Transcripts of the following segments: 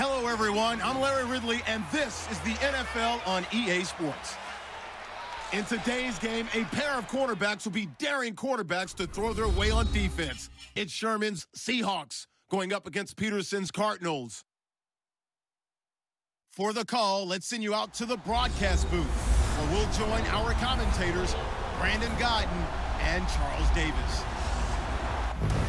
Hello, everyone. I'm Larry Ridley, and this is the NFL on EA Sports. In today's game, a pair of quarterbacks will be daring quarterbacks to throw their way on defense. It's Sherman's Seahawks going up against Peterson's Cardinals. For the call, let's send you out to the broadcast booth, where we'll join our commentators, Brandon Godden and Charles Davis.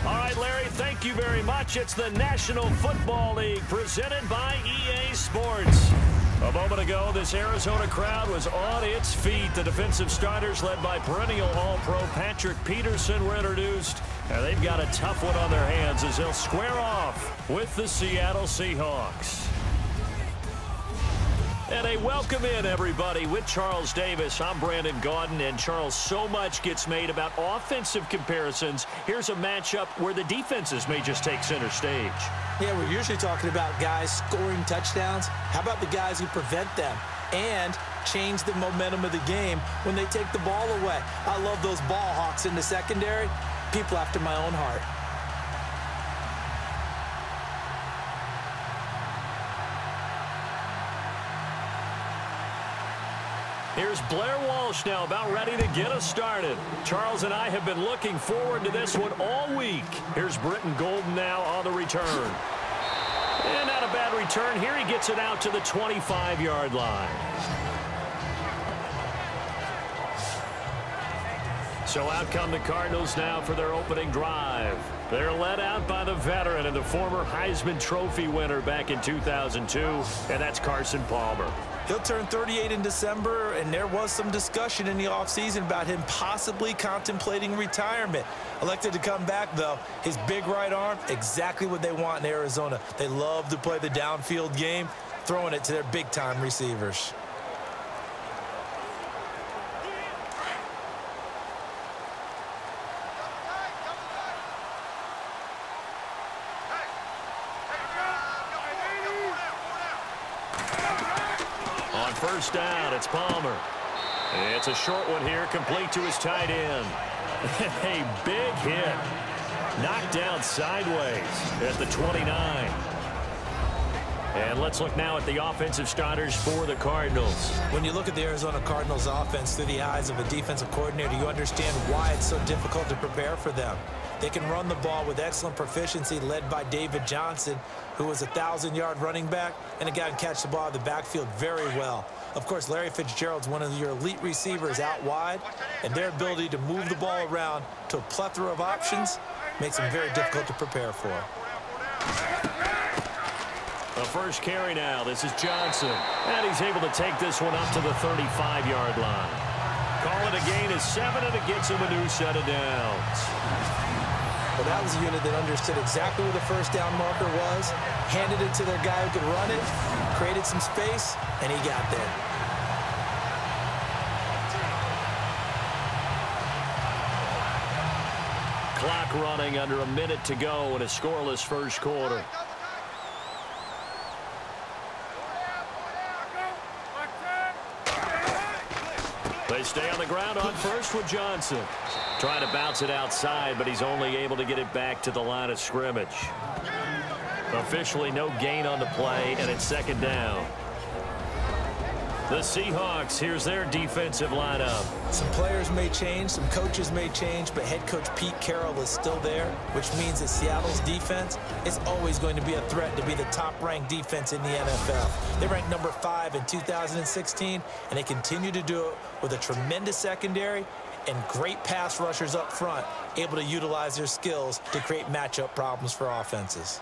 All right, Larry, thank you very much. It's the National Football League presented by EA Sports. A moment ago, this Arizona crowd was on its feet. The defensive starters, led by perennial All-Pro Patrick Peterson, were introduced. And they've got a tough one on their hands as they'll square off with the Seattle Seahawks. And a welcome in, everybody, with Charles Davis. I'm Brandon Gaudin, and Charles, so much gets made about offensive comparisons. Here's a matchup where the defenses may just take center stage. Yeah, we're usually talking about guys scoring touchdowns. How about the guys who prevent them and change the momentum of the game when they take the ball away? I love those ball hawks in the secondary. People after my own heart. Here's Blair Walsh now about ready to get us started. Charles and I have been looking forward to this one all week. Here's Britton Golden now on the return. And not a bad return. Here he gets it out to the 25-yard line. So out come the Cardinals now for their opening drive. They're led out by the veteran and the former Heisman Trophy winner back in 2002, and that's Carson Palmer. He'll turn 38 in December, and there was some discussion in the offseason about him possibly contemplating retirement. Elected to come back, though. His big right arm, exactly what they want in Arizona. They love to play the downfield game, throwing it to their big-time receivers. First down, it's Palmer. It's a short one here, complete to his tight end. A big hit. Knocked down sideways at the 29. And let's look now at the offensive starters for the Cardinals. When you look at the Arizona Cardinals offense through the eyes of a defensive coordinator, you understand why it's so difficult to prepare for them. They can run the ball with excellent proficiency, led by David Johnson, who was a 1,000-yard running back, and a guy can catch the ball in the backfield very well. Of course, Larry Fitzgerald's one of your elite receivers out wide, and their ability to move the ball around to a plethora of options makes them very difficult to prepare for. The first carry now. This is Johnson, and he's able to take this one up to the 35-yard line. Call it a gain of 7, and it gets him a new set of downs. Well, that was a unit that understood exactly where the first down marker was, handed it to their guy who could run it, created some space, and he got there. Clock running under a minute to go in a scoreless first quarter. They stay on the ground on first with Johnson. Trying to bounce it outside, but he's only able to get it back to the line of scrimmage. Officially no gain on the play, and it's second down. The Seahawks, here's their defensive lineup. Some players may change, some coaches may change, but head coach Pete Carroll is still there, which means that Seattle's defense is always going to be a threat to be the top-ranked defense in the NFL. They ranked number 5 in 2016, and they continue to do it with a tremendous secondary and great pass rushers up front, able to utilize their skills to create matchup problems for offenses.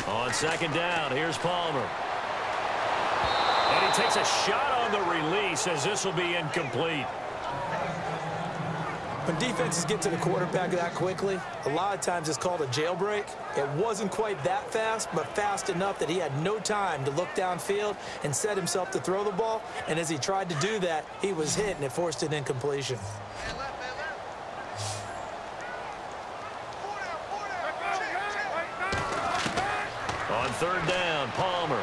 On second down, here's Palmer. And he takes a shot on the release as this will be incomplete. When defenses get to the quarterback that quickly, a lot of times it's called a jailbreak. It wasn't quite that fast, but fast enough that he had no time to look downfield and set himself to throw the ball. And as he tried to do that, he was hit, and it forced an incompletion. On third down, Palmer.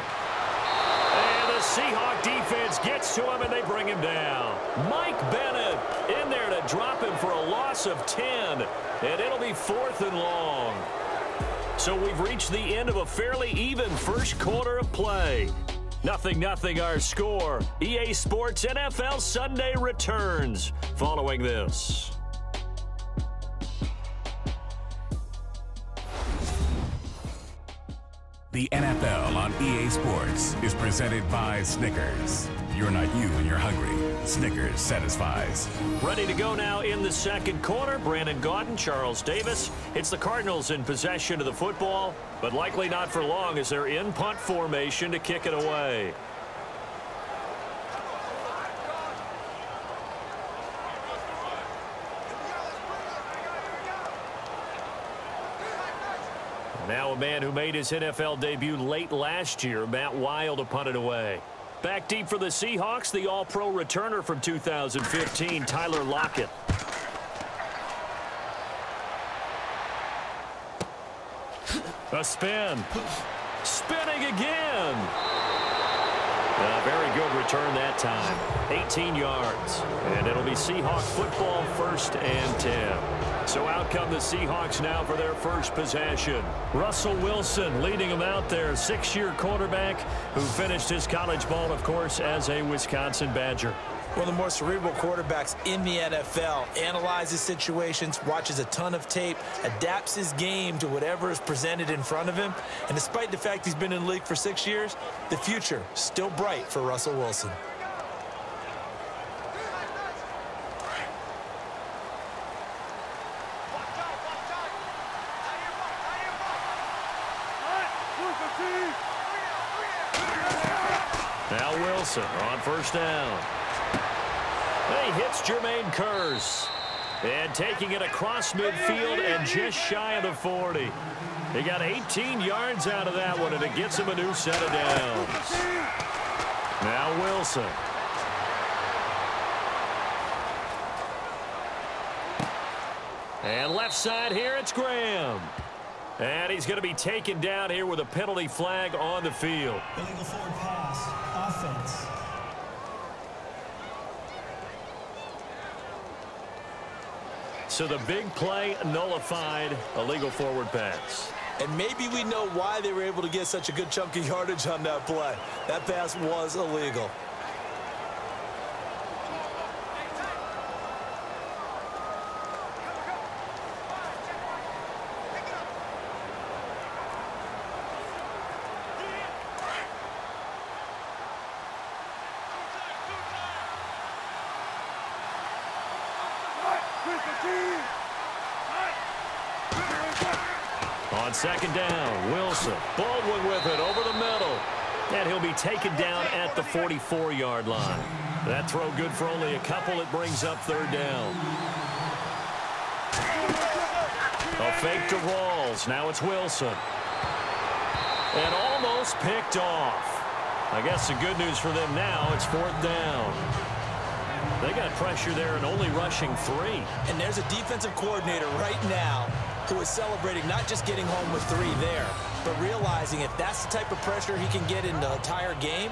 And the Seahawk defense gets to him, and they bring him down. Mike Bennett in there to drop him for a loss of 10. And it'll be 4th and long. So we've reached the end of a fairly even first quarter of play. 0-0 our score. EA Sports NFL Sunday returns following this. The NFL on EA Sports is presented by Snickers. You're not you when you're hungry. Snickers satisfies. Ready to go now in the second quarter. Brandon Gaudin, Charles Davis. It's the Cardinals in possession of the football, but likely not for long as they're in punt formation to kick it away. Now a man who made his NFL debut late last year, Matt Wild, to punt it away. Back deep for the Seahawks, the All-Pro returner from 2015, Tyler Lockett. A spin. Spinning again. A very good return that time. 18 yards. And it'll be Seahawk football, 1st and 10. So out come the Seahawks now for their first possession. Russell Wilson leading them out there, 6-year quarterback who finished his college ball, of course, as a Wisconsin Badger. One of the more cerebral quarterbacks in the NFL. Analyzes situations, watches a ton of tape, adapts his game to whatever is presented in front of him. And despite the fact he's been in the league for 6 years, the future still bright for Russell Wilson. Now Wilson on 1st down. He hits Jermaine Kearse. And taking it across midfield and just shy of the 40. He got 18 yards out of that one, and it gets him a new set of downs. Now Wilson. And left side here, it's Graham. And he's going to be taken down here with a penalty flag on the field. Illegal forward pass. Offense. So the big play nullified, illegal forward pass. And maybe we know why they were able to get such a good chunk of yardage on that play. That pass was illegal. On 2nd down, Wilson. Baldwin with it over the middle. And he'll be taken down at the 44-yard line. That throw good for only a couple. It brings up 3rd down. A fake to Rawls. Now it's Wilson. And almost picked off. I guess the good news for them now, it's 4th down. They got pressure there and only rushing 3. And there's a defensive coordinator right now who is celebrating not just getting home with 3 there, but realizing if that's the type of pressure he can get in the entire game,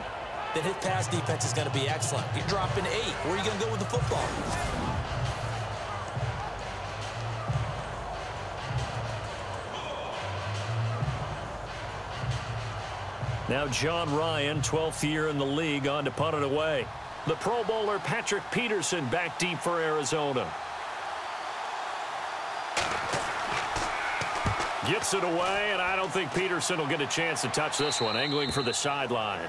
then his pass defense is going to be excellent. You're dropping 8. Where are you going to go with the football? Now John Ryan, 12th year in the league, on to punt it away. The Pro Bowler Patrick Peterson back deep for Arizona. Gets it away, and I don't think Peterson will get a chance to touch this one. Angling for the sideline.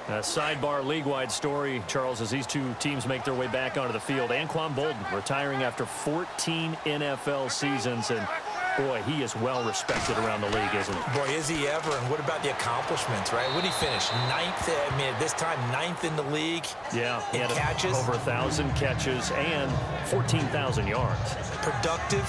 A sidebar league-wide story, Charles, as these two teams make their way back onto the field. Anquan Bolden retiring after 14 NFL seasons, and Boy, he is well respected around the league, isn't he? Boy, is he ever. And what about the accomplishments, right? What did he finish? Ninth, I mean, at this time, ninth in the league. Yeah, he had catches. Over 1,000 catches and 14,000 yards. Productive,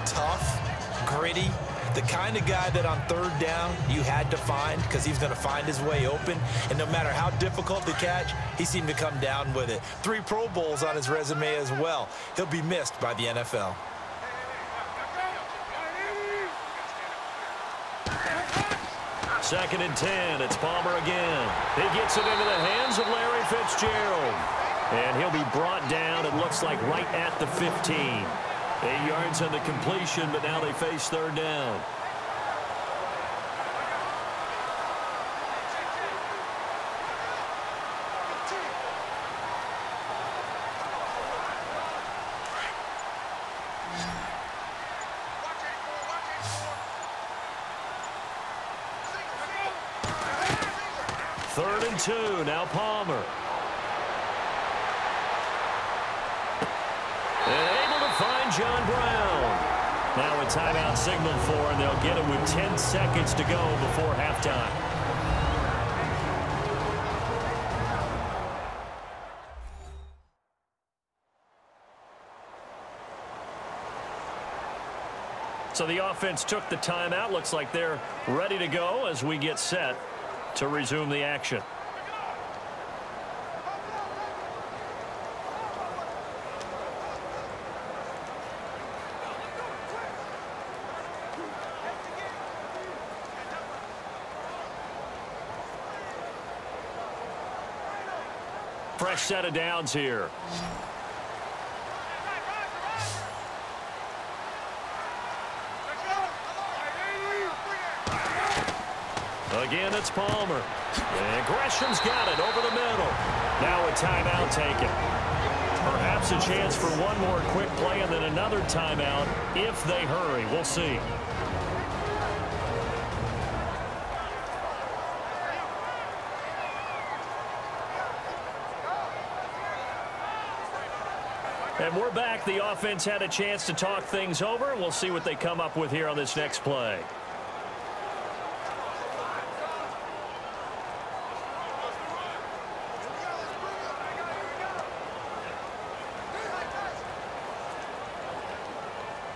tough, gritty. The kind of guy that on third down you had to find because he's going to find his way open. And no matter how difficult the catch, he seemed to come down with it. 3 Pro Bowls on his resume as well. He'll be missed by the NFL. Second and 10. It's Palmer again. He gets it into the hands of Larry Fitzgerald. And he'll be brought down, it looks like, right at the 15. 8 yards on the completion, but now they face third down. Third and 2, now Palmer. And able to find John Brown. Now a timeout signaled for, and they'll get it with 10 seconds to go before halftime. So the offense took the timeout. Looks like they're ready to go as we get set to resume the action. Fresh set of downs here. Again, it's Palmer. And Gresham's got it over the middle. Now a timeout taken. Perhaps a chance for one more quick play and then another timeout if they hurry. We'll see. And we're back. The offense had a chance to talk things over. We'll see what they come up with here on this next play.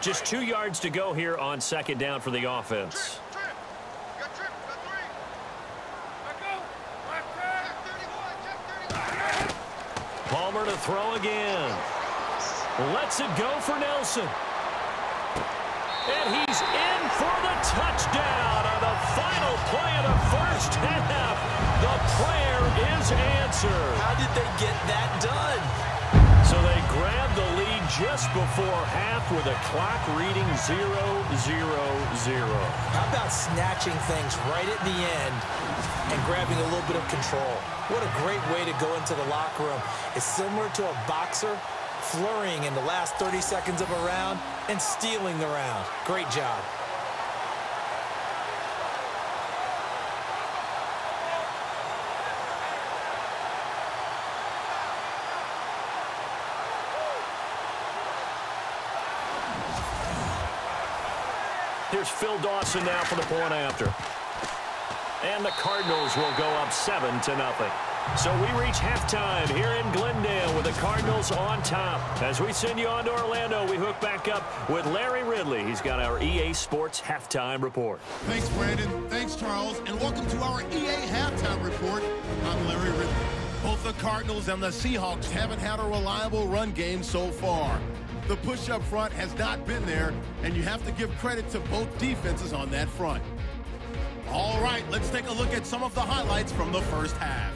Just 2 yards to go here on second down for the offense. Palmer to throw again. Lets it go for Nelson. And he's in for the touchdown on the final play of the first half. The prayer is answered. How did they get that done? So they grabbed the lead just before half with a clock reading 0-0-0. How about snatching things right at the end and grabbing a little bit of control? What a great way to go into the locker room. It's similar to a boxer flurrying in the last 30 seconds of a round and stealing the round. Great job. Here's Phil Dawson now for the point after. And the Cardinals will go up 7-0. So we reach halftime here in Glendale with the Cardinals on top. As we send you on to Orlando, we hook back up with Larry Ridley. He's got our EA Sports Halftime Report. Thanks, Brandon. Thanks, Charles. And welcome to our EA Halftime Report. I'm Larry Ridley. Both the Cardinals and the Seahawks haven't had a reliable run game so far. The push up front has not been there, and you have to give credit to both defenses on that front. All right, let's take a look at some of the highlights from the first half.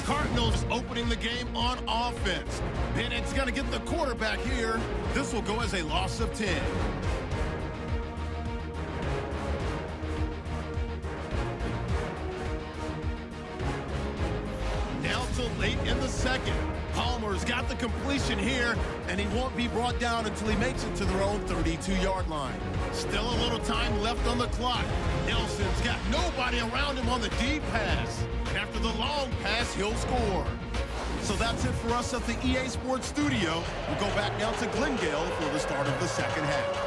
Cardinals opening the game on offense. Bennett's going to get the quarterback here. This will go as a loss of 10. Now till late in the second. Palmer's got the completion here, and he won't be brought down until he makes it to their own 32-yard line. Still a little time left on the clock. Nelson's got nobody around him on the deep pass. After the long pass, he'll score. So that's it for us at the EA Sports Studio. We'll go back now to Glendale for the start of the second half.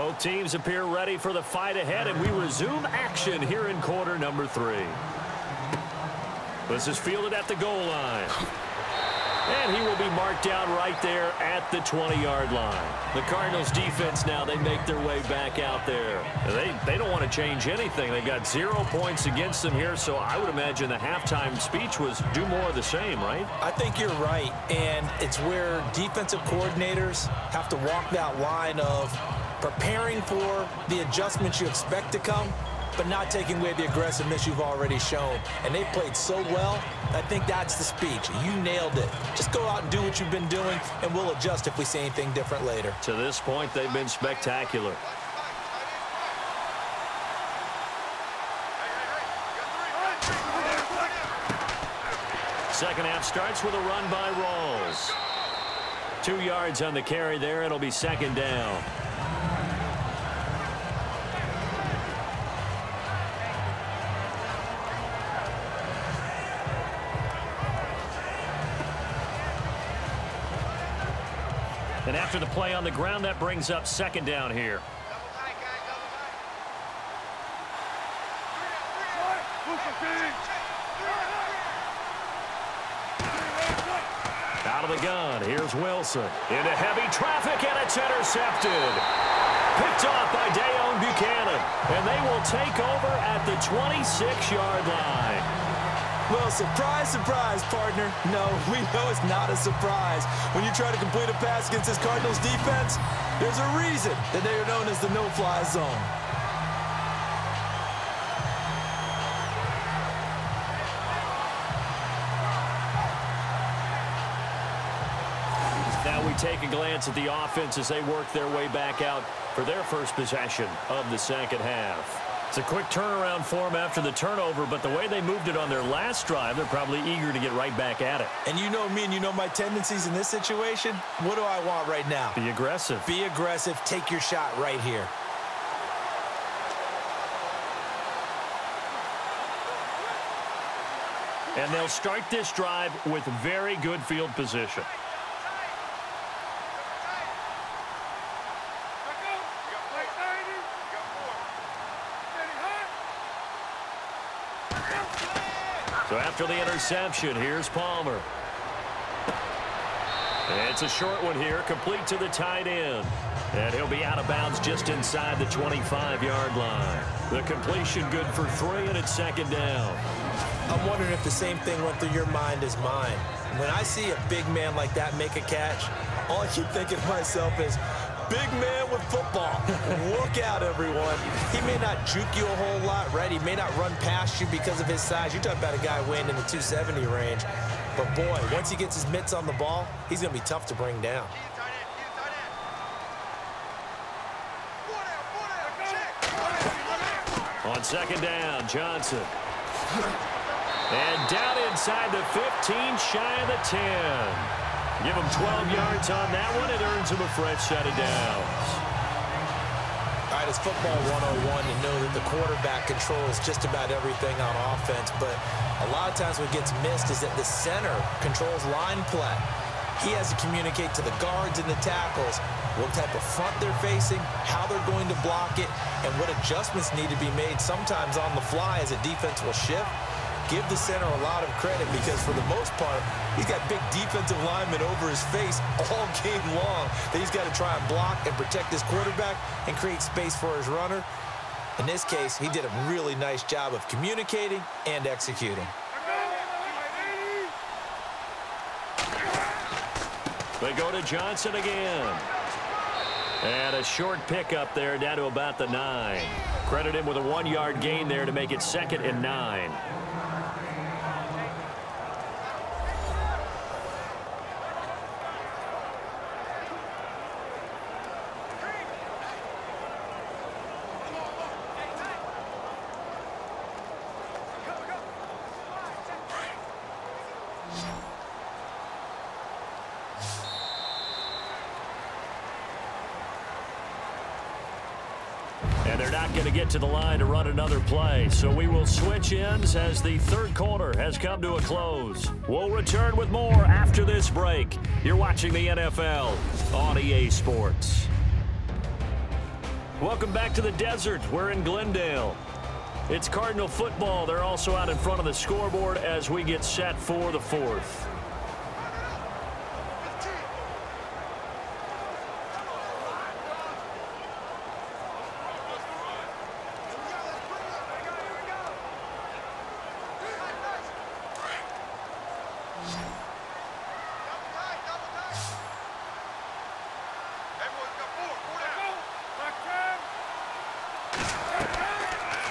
Both teams appear ready for the fight ahead, and we resume action here in quarter number 3. This is fielded at the goal line. And he will be marked down right there at the 20-yard line. The Cardinals defense now, they make their way back out there. They don't want to change anything. They've got 0 points against them here, so I would imagine the halftime speech was do more of the same, right? I think you're right, and it's where defensive coordinators have to walk that line of preparing for the adjustments you expect to come, but not taking away the aggressiveness you've already shown. And they've played so well, I think that's the speech. You nailed it. Just go out and do what you've been doing, and we'll adjust if we see anything different later. To this point, they've been spectacular. Second half starts with a run by Rawls. 2 yards on the carry there. It'll be second down. And after the play on the ground, that brings up second down here. Out of the gun, here's Wilson. Into heavy traffic, and it's intercepted. Picked off by Dayon Buchanan. And they will take over at the 26-yard line. Well, surprise, surprise, partner. No, we know it's not a surprise. When you try to complete a pass against this Cardinals defense, there's a reason that they are known as the no-fly zone. Now we take a glance at the offense as they work their way back out for their first possession of the second half. It's a quick turnaround for them after the turnover, but the way they moved it on their last drive, they're probably eager to get right back at it. And you know me and you know my tendencies in this situation. What do I want right now? Be aggressive. Be aggressive. Take your shot right here. And they'll start this drive with very good field position. So after the interception, here's Palmer. And it's a short one here, complete to the tight end. And he'll be out of bounds just inside the 25-yard line. The completion good for 3, and it's second down. I'm wondering if the same thing went through your mind as mine. When I see a big man like that make a catch, all I keep thinking to myself is, big man with football. Look out, everyone. He may not juke you a whole lot, right? He may not run past you because of his size. You're talking about a guy weighing in the 270 range. But, boy, once he gets his mitts on the ball, he's going to be tough to bring down. On second down, Johnson. And down inside the 15, shy of the 10. Give him 12 yards on that one. It earns him a fresh set of downs. All right, it's football 101 to know that the quarterback controls just about everything on offense, but a lot of times what gets missed is that the center controls line play. He has to communicate to the guards and the tackles what type of front they're facing, how they're going to block it, and what adjustments need to be made sometimes on the fly as a defense will shift. Give the center a lot of credit because for the most part, he's got big defensive linemen over his face all game long that he's got to try and block and protect his quarterback and create space for his runner. In this case, he did a really nice job of communicating and executing. They go to Johnson again. And a short pickup there down to about the 9. Credit him with a 1-yard gain there to make it 2nd and 9. And they're not going to get to the line to run another play. So we will switch ends as the third quarter has come to a close. We'll return with more after this break. You're watching the NFL on EA Sports. Welcome back to the desert. We're in Glendale. It's Cardinal football. They're also out in front of the scoreboard as we get set for the fourth.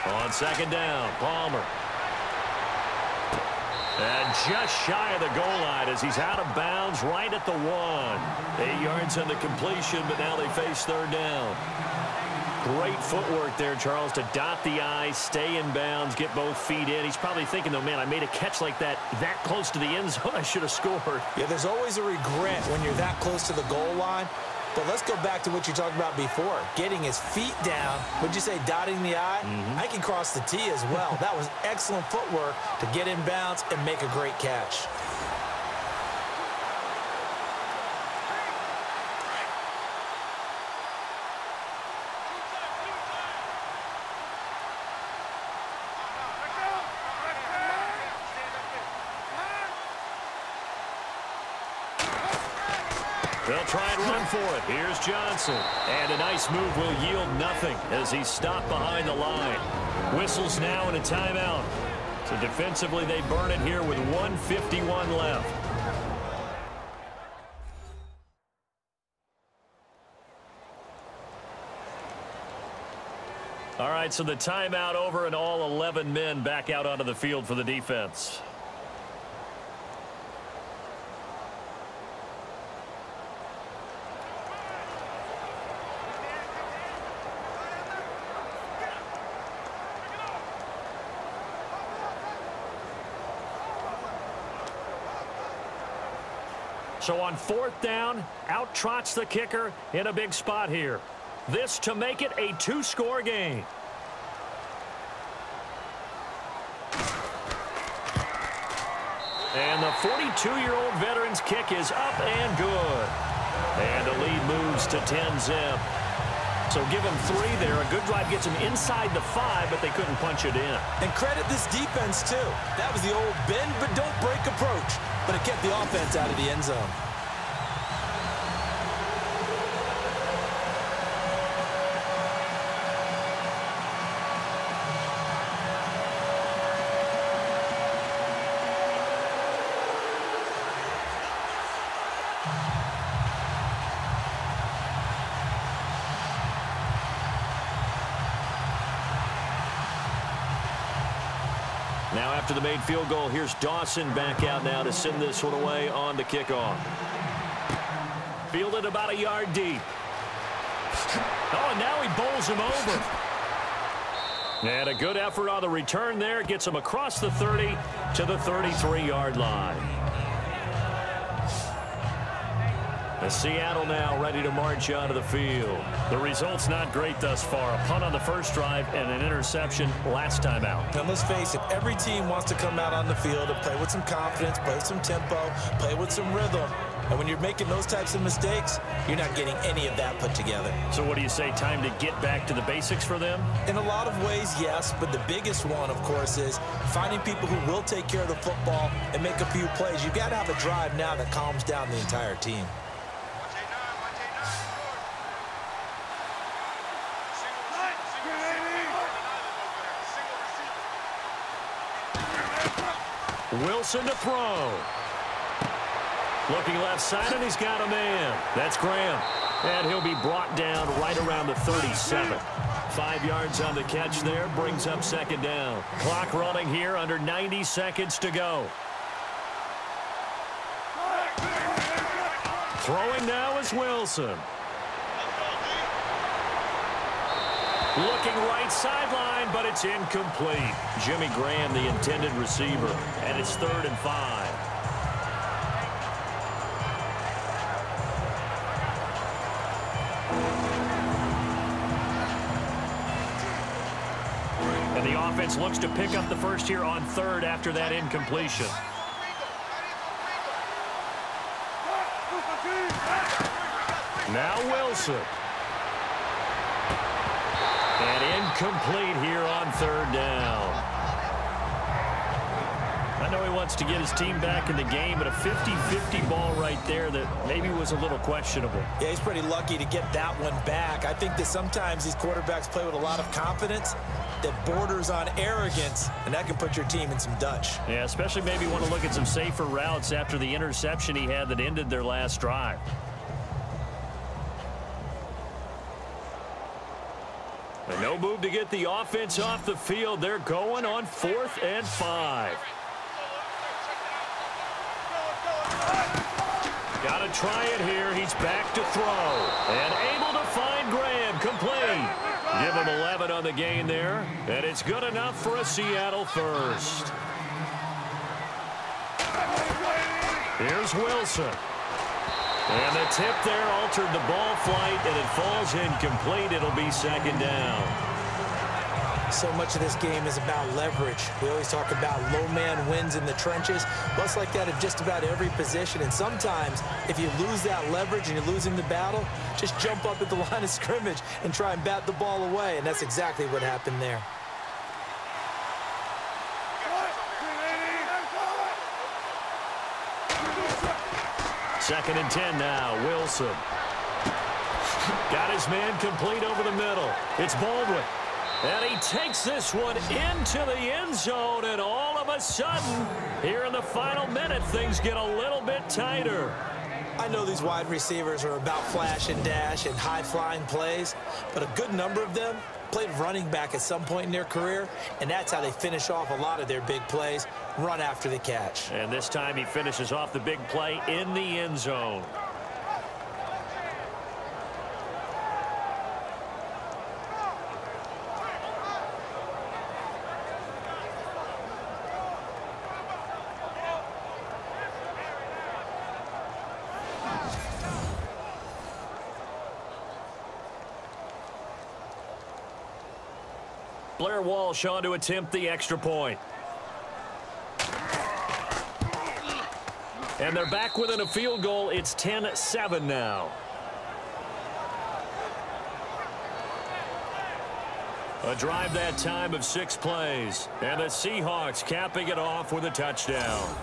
On second down, Palmer. And just shy of the goal line as he's out of bounds right at the 1. 8 yards on the completion, but now they face third down. Great footwork there, Charles, to dot the I, stay in bounds, get both feet in. He's probably thinking, though, man, I made a catch like that close to the end zone. I should have scored. Yeah, there's always a regret when you're that close to the goal line. But let's go back to what you talked about before, getting his feet down. Would you say dotting the I? I can cross the T as well. That was excellent footwork to get in bounds and make a great catch. They'll try and run for it. Here's Johnson. And a nice move will yield nothing as he's stopped behind the line. Whistles now and a timeout. So defensively, they burn it here with 1:51 left. All right, so the timeout over and all 11 men back out onto the field for the defense. So on fourth down, out trots the kicker in a big spot here. This to make it a 2-score game. And the 42-year-old veteran's kick is up and good. And the lead moves to 10-zip. So give them 3 there. A good drive gets them inside the 5, but they couldn't punch it in. And credit this defense, too. That was the old bend but don't break approach, but it kept the offense out of the end zone. Now after the made field goal, here's Dawson back out now to send this one away on the kickoff. Fielded about a yard deep. Oh, and now he bowls him over. And a good effort on the return there. Gets him across the 30 to the 33-yard line. Seattle now ready to march onto the field. The result's not great thus far. A punt on the first drive and an interception last time out. And let's face it, every team wants to come out on the field and play with some confidence, play with some tempo, play with some rhythm. And when you're making those types of mistakes, you're not getting any of that put together. So what do you say, time to get back to the basics for them? In a lot of ways, yes, but the biggest one, of course, is finding people who will take care of the football and make a few plays. You've got to have a drive now that calms down the entire team. Wilson to throw. Looking left side, and he's got a man. That's Graham. And he'll be brought down right around the 37. 5 yards on the catch there, brings up second down. Clock running here, under 90 seconds to go. Throwing now is Wilson. Looking right sideline, but it's incomplete. Jimmy Graham, the intended receiver, and it's 3rd and 5. And the offense looks to pick up the first here on 3rd after that incompletion. Now Wilson. And incomplete here on third down. I know he wants to get his team back in the game, but a 50-50 ball right there that maybe was a little questionable. Yeah, he's pretty lucky to get that one back. I think that sometimes these quarterbacks play with a lot of confidence that borders on arrogance, and that can put your team in some Dutch. Yeah, especially maybe want to look at some safer routes after the interception he had that ended their last drive. And no move to get the offense off the field. They're going on 4th and 5. Got to try it here. He's back to throw. And able to find Graham. Complete. Give him 11 on the gain there. And it's good enough for a Seattle first. Here's Wilson. And the tip there altered the ball flight, and it falls incomplete. It'll be 2nd down. So much of this game is about leverage. We always talk about low man wins in the trenches. Well, it's like that at just about every position. And sometimes, if you lose that leverage and you're losing the battle, just jump up at the line of scrimmage and try and bat the ball away. And that's exactly what happened there. Second and 10 now. Wilson. Got his man complete over the middle. It's Baldwin. And he takes this one into the end zone, and all of a sudden, here in the final minute, things get a little bit tighter. I know these wide receivers are about flash and dash and high-flying plays, but a good number of them played running back at some point in their career, and that's how they finish off a lot of their big plays, run after the catch. And this time he finishes off the big play in the end zone. Blair Walsh on to attempt the extra point. And they're back within a field goal. It's 10-7 now. A drive that time of 6 plays. And the Seahawks capping it off with a touchdown.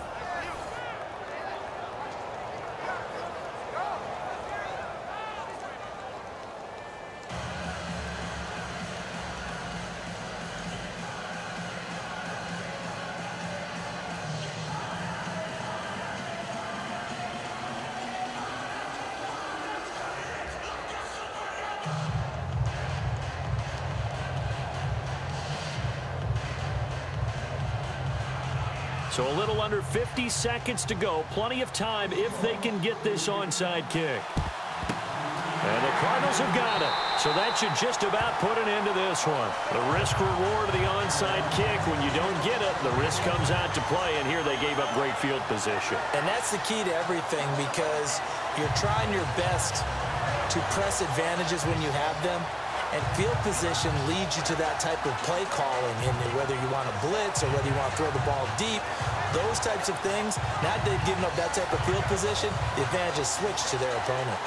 So a little under 50 seconds to go. Plenty of time if they can get this onside kick. And the Cardinals have got it. So that should just about put an end to this one. The risk-reward of the onside kick. When you don't get it, the risk comes out to play. And here they gave up great field position. And that's the key to everything, because you're trying your best to press advantages when you have them. And field position leads you to that type of play calling, and whether you want to blitz or whether you want to throw the ball deep, those types of things. Now that they've given up that type of field position, the advantage is switched to their opponent.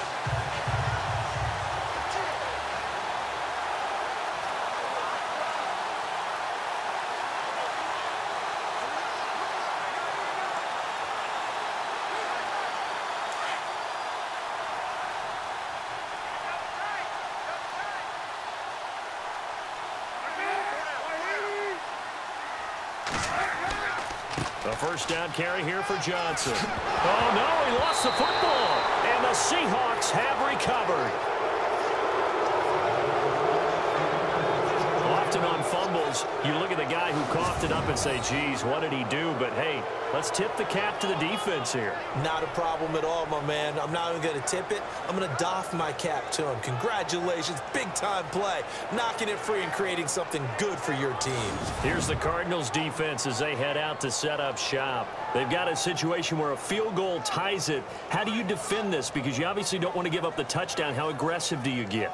A first down carry here for Johnson. Oh, no, he lost the football. And the Seahawks have recovered. Often on fumbles, you look at the guy who coughed it up and say, geez, what did he do? But, hey, let's tip the cap to the defense here. Not a problem at all, my man. I'm not even going to tip it. I'm going to doff my cap to him. Congratulations. Big-time play. Knocking it free and creating something good for your team. Here's the Cardinals defense as they head out to set up shop. They've got a situation where a field goal ties it. How do you defend this? Because you obviously don't want to give up the touchdown. How aggressive do you get?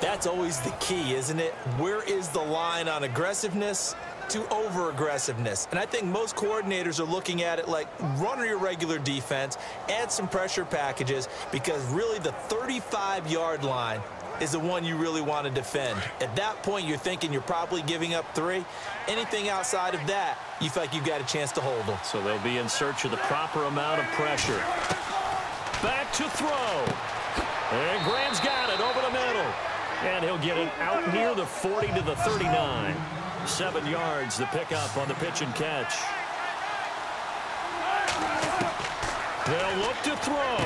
That's always the key, isn't it? Where is the line on aggressiveness to over-aggressiveness? And I think most coordinators are looking at it like run your regular defense, add some pressure packages, because really the 35-yard line is the one you really want to defend. At that point, you're thinking you're probably giving up 3. Anything outside of that, you feel like you've got a chance to hold them. So they'll be in search of the proper amount of pressure. Back to throw. And Graham's got it over the middle. And he'll get it out near the 40 to the 39. 7 yards the pickup on the pitch and catch. They'll look to throw.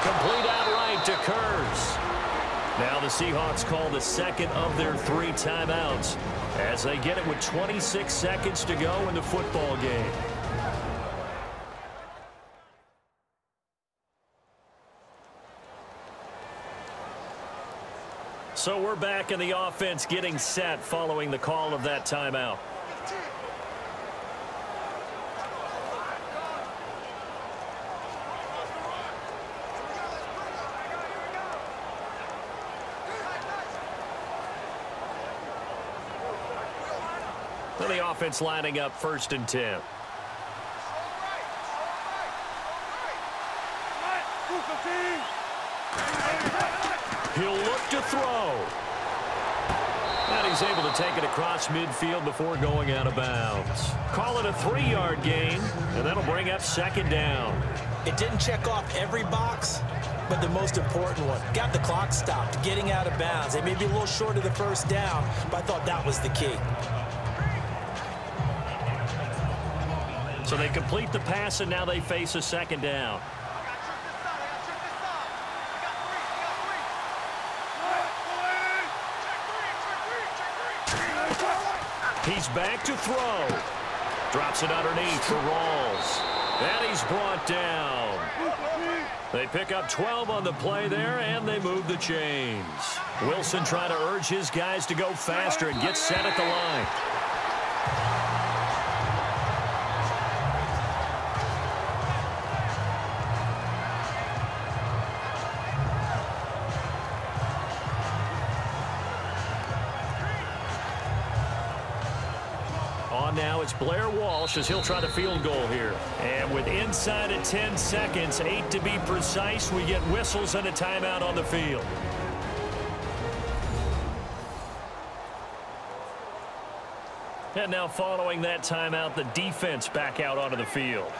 Complete outright to Kurz. Now the Seahawks call the second of their 3 timeouts as they get it with 26 seconds to go in the football game. So we're back in the offense getting set following the call of that timeout. So the offense lining up 1st and 10. He'll look to throw. And he's able to take it across midfield before going out of bounds. Call it a 3-yard gain, and that'll bring up 2nd down. It didn't check off every box, but the most important one. Got the clock stopped, getting out of bounds. They may be a little short of the 1st down, but I thought that was the key. So they complete the pass, and now they face a 2nd down. He's back to throw. Drops it underneath for Rawls. And he's brought down. They pick up 12 on the play there, and they move the chains. Wilson trying to urge his guys to go faster and get set at the line. Now it's Blair Walsh as he'll try the field goal here. And with inside of 10 seconds, 8 to be precise, we get whistles and a timeout on the field. And now following that timeout, the defense back out onto the field.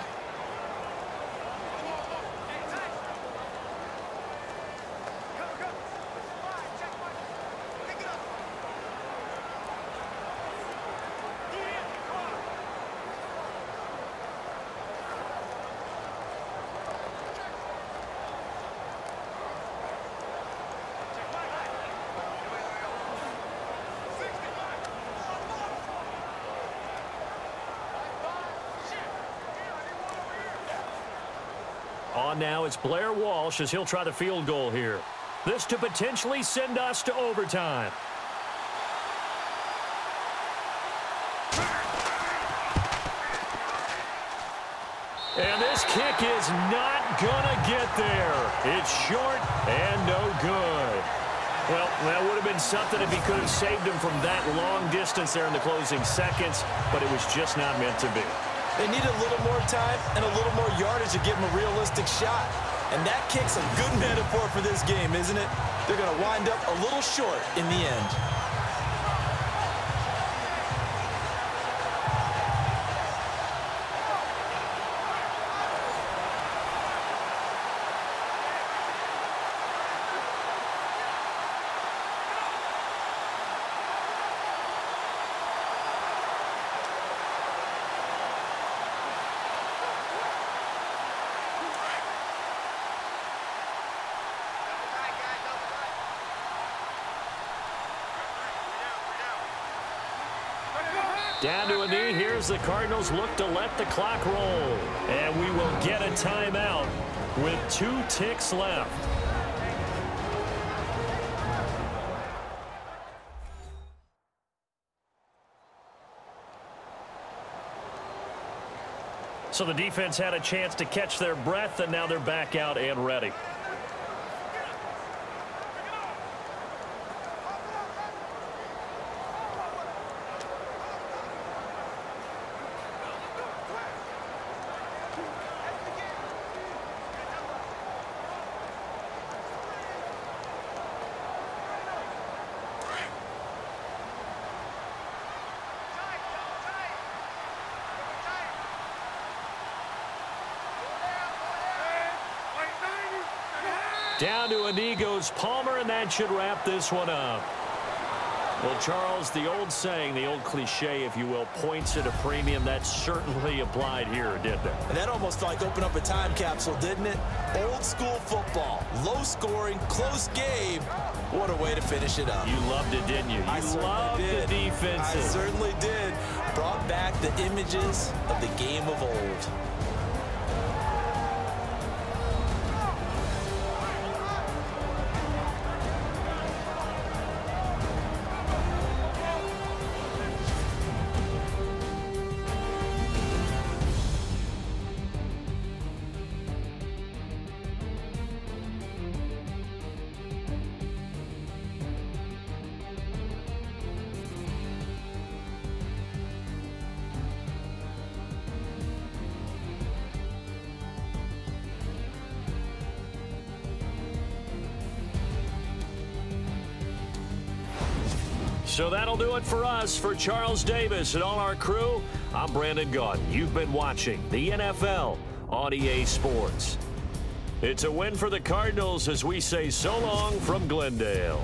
On now, it's Blair Walsh as he'll try the field goal here. This to potentially send us to overtime. And this kick is not gonna get there. It's short and no good. Well, that would have been something if he could have saved him from that long distance there in the closing seconds, but it was just not meant to be. They need a little more time and a little more yardage to give them a realistic shot. And that kick's a good metaphor for this game, isn't it? They're going to wind up a little short in the end. Down to a knee. Here's the Cardinals look to let the clock roll. And we will get a timeout with 2 ticks left. So the defense had a chance to catch their breath, and now they're back out and ready. Down to a knee goes Palmer, and that should wrap this one up. Well, Charles, the old saying, the old cliche, if you will, points at a premium, that certainly applied here, didn't it? And that almost felt like opened up a time capsule, didn't it? Old school football, low scoring, close game. What a way to finish it up. You loved it, didn't you? I loved the defenses. I certainly did. Brought back the images of the game of old. So that'll do it for us. For Charles Davis and all our crew, I'm Brandon Gaudin. You've been watching the NFL on EA Sports. It's a win for the Cardinals as we say so long from Glendale.